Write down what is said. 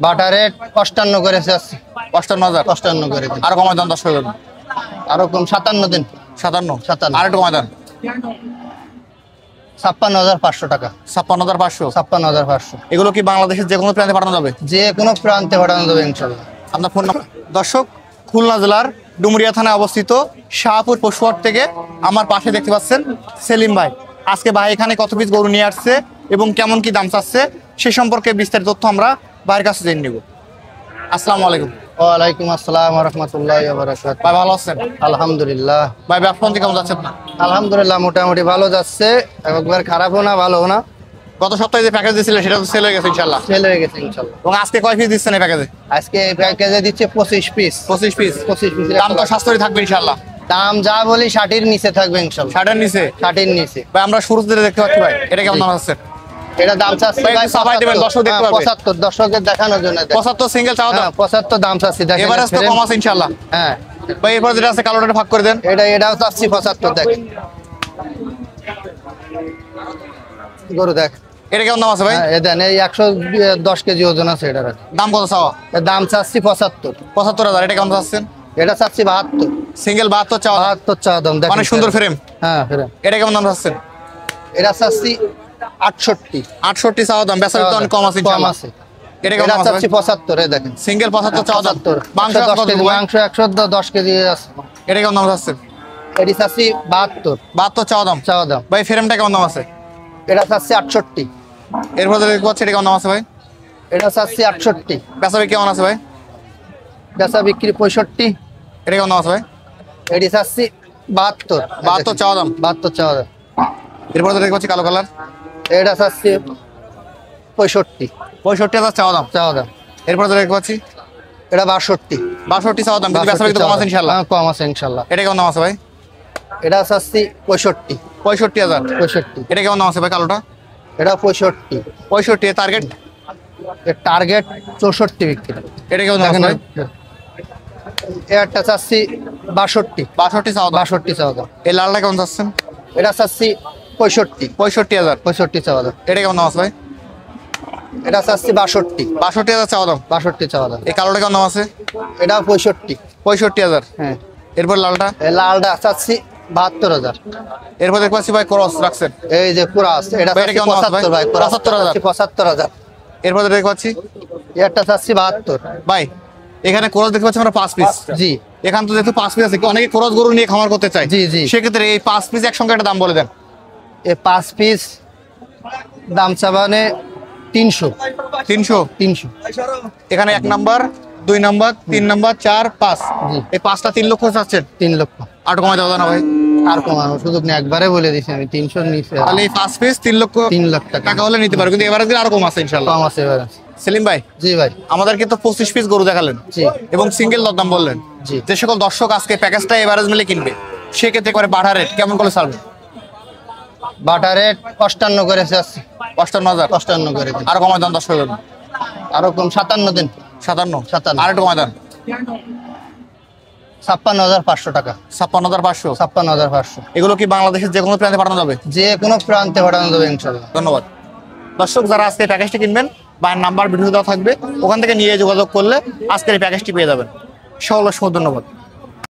বাটা rate 58 করে আছে। 58,000 58 করে দিন। আর কমায় দেন 10 করে দেন। আরো কম 57 দিন। 57 আর একটু কমায় দেন। 56,500 টাকা। 56,500। 56,500। এগুলো কি বাংলাদেশের যে কোনো প্রান্তে পাঠানো যাবে? যে কোনো প্রান্তে পাঠানো যাবে ইনশাআল্লাহ। আপনার ফোন নাম্বার। দর্শক, খুলনা জেলার ডুমুরিয়া থানায় অবস্থিত শাহপুর পশুহাট থেকে আমার পাশে দেখতে পাচ্ছেন সেলিম ভাই। আজকে ভাই এখানে কত পিস গরু নিয়ে আসছে এবং কেমন কি দাম চাচ্ছে সে সম্পর্কে বিস্তারিত তথ্য আমরা ভাইয়ের কাছে জেনে নেব। আসসালামু আলাইকুম। ওয়ালাইকুম আসসালাম ওয়া রাহমাতুল্লাহি ওয়া বারাকাতুহু। ভাই ভালো আছেন? আলহামদুলিল্লাহ। ভাই ব্যবসা কেমন যাচ্ছে আপনার? আলহামদুলিল্লাহ মোটামুটি ভালো যাচ্ছে, একবার খারাপও না ভালোও না। গত সপ্তাহে যে প্যাকেজ দিয়েছিলেন সেটা তো সেল হয়ে গেছে ইনশাআল্লাহ। সেল হয়ে গেছে ইনশাআল্লাহ। এবং আজকে কয় পিস দিচ্ছেন এই প্যাকেজে? আজকে এই প্যাকেজে দিচ্ছে 25 পিস। 25 পিস। 25 পিস। দাম তো সাশ্রয়ী থাকবে ইনশাআল্লাহ। দাম যা বলি 60 এর নিচে থাকবে ইনশাআল্লাহ। 60 এর নিচে? 60 এর নিচে। ভাই আমরা শুরু থেকে দেখতে পাচ্ছি ভাই, এটা কেমন দাম আছে? এটা দাম চাচ্ছি ভাই সবাই দিবেন, দর্শক দেখতে পাবে। 75 দর্শকের দেখানোর জন্য। 75 সিঙ্গেল চাও দাম? 75 দাম চাচ্ছি দেখেন। এভারেজ তো কম আছে ইনশাআল্লাহ। হ্যাঁ ভাই এরপর যেটা আছে কালোটা ভাগ করে দেন। এটাও চাচ্ছি 75 দেখেন। গরু দেখ। এটা কেমন দাম আছে ভাই? এ দেন এই 110 কেজি ওজন আছে এটার। দাম কত চাওয়া? এর দাম চাচ্ছি 75। 75,000। এটা কেমন চাচ্ছেন? এটা চাচ্ছি 72। সিঙ্গেল 72 চাওয়া দাম? 72 চাওয়া দাম দেখেন। অনেক সুন্দর ফ্রেম। হ্যাঁ ফ্রেম। এটা কেমন দাম চাচ্ছেন? এটা চাচ্ছি 68। 68 চাওয়া দাম। বেচা বিক্রি অনেক কম আছে কম ইনশাআল্লাহ। আছে। এটা কেমন এটা দাম আছে? চাচ্ছি 75 এ দেখেন। সিঙ্গেল 75 চাওয়া দাম। 75। মাংস 10 কত কেজি ভাই? মাংস 110 কেজি আছে। এটা কেমন দাম চাচ্ছেন? এটি চাচ্ছি 72। 72 চাওয়া দাম। চাওয়া দাম। ভাই ফ্রেমটা কেমন দাম আছে? এটা চাচ্ছি 68। এরপর যেটা দেখতে পাচ্ছি এটা কেমন দাম আছে ভাই? এটা চাচ্ছি 68। বেচা বিক্রি কেমন আছে ভাই? বেচা বিক্রি 65। এটা কেমন দাম আছে ভাই? এটি চাচ্ছি 72। 72 চাওয়া দাম। 72 চাওয়া দাম। এরপর যেটা দেখতে পাচ্ছি কালো কালার, এটা চাচ্ছি 65। 65,000 চাওয়া দাম। চাওয়া দাম। এরপর যেটা দেখতে পাচ্ছি এটা 62। 62 চাওয়া দাম। কিন্তু বেচা বিক্রি তো কম আছে ইনশাআল্লাহ। হ্যাঁ কম আছে ইনশাআল্লাহ। এটা কেমন দাম আছে ভাই? এটা চাচ্ছি 65। 65,000। 65। এটা কেমন দাম আছে ভাই কালোটা? এটা 65। 65 টার্গেট? এর টার্গেট 64 বিক্রি। এটা কেমন দাম আছে ভাই? একটা চাচ্ছি 62। 62 চাওয়া দাম। 62 চাওয়া দাম। এই লালটা কেমন চাচ্ছেন? এটা চাচ্ছি 65। 65,000। 65 চাওয়া দাম। এটা কেমন দাম আছে ভাই? এটা চাচ্ছি 62। 62,000 চাওয়া দাম। 62 চাওয়া দাম। এই কালোটা কেমন দাম আছে? এটা 65। 65,000। হ্যাঁ। এরপর লালটা? এই লালটা চাচ্ছি 72,000। এরপর দেখতে পাচ্ছি ভাই ক্রস রাখছেন। এই যে কুরাস এটা ভাই, এটা কেমন দাম আছে ভাই? 75 ভাই। 75,000। 75,000। এরপর দেখতে পাচ্ছি এটা চাচ্ছি 72। ভাই এখানে ক্রস দেখতে পাচ্ছি আমরা 5 পিস। জি। এখান তো দেখতে 5 পিস আছে, অনেকে ক্রস গরু নিয়ে খামার করতে চায়। জি, জি। সেক্ষেত্রে এই 5 পিস একসঙ্গে একটা দাম বলে দেন। এই 5 পিস দাম চাবানে 300। 300। 300। এখানে 1 নাম্বার 2 নাম্বার 3 নাম্বার 4 5, জি। এই 5টা 3 লক্ষ চাচ্ছেন? 3 লক্ষ। আর কমাই দেওয়া না ভাই? আর কমানো সুযোগ নেই, একবারে বলে দিছি আমি 300 এর নিচে। তাহলে এই 5 পিস 3 লক্ষ 3 লাখ টাকা হলে নিতে পারো, কিন্তু এবারে দিন আরো কম আছে ইনশাআল্লাহ। কম আছে এবারে। সেলিম ভাই, জি ভাই। আমাদের কিন্তু 25 পিস গরু দেখালেন। জি। এবং সিঙ্গেল দাম বললেন। জি। যে সকল দর্শক আজকে প্যাকেজটা এভারেজ মিলে কিনবে সেক্ষেত্রে করে বাটা রেট কেমন করে ছাড়বে? বাটা রেট 58 করে আছে। 58,000। 58 করে দিন। আর কমাই দেন 10 করে। আরো কম 57 দিন। 57। আর একটু কমাই দেন। 56,500 টাকা। 56,500। 56,500। এগুলো কি বাংলাদেশের যে কোনো প্রান্তে পাঠানো যাবে? যে কোনো প্রান্তে পাঠানো যাবে ইনশাআল্লাহ। ধন্যবাদ। দর্শক যারা আজকে প্যাকেজটি কিনবেন বা নাম্বার ভিডিও দেওয়া থাকবে, ওখান থেকে নিয়ে যোগাযোগ করলে আজকের এই প্যাকেজটি পেয়ে যাবেন। সকলকে ধন্যবাদ।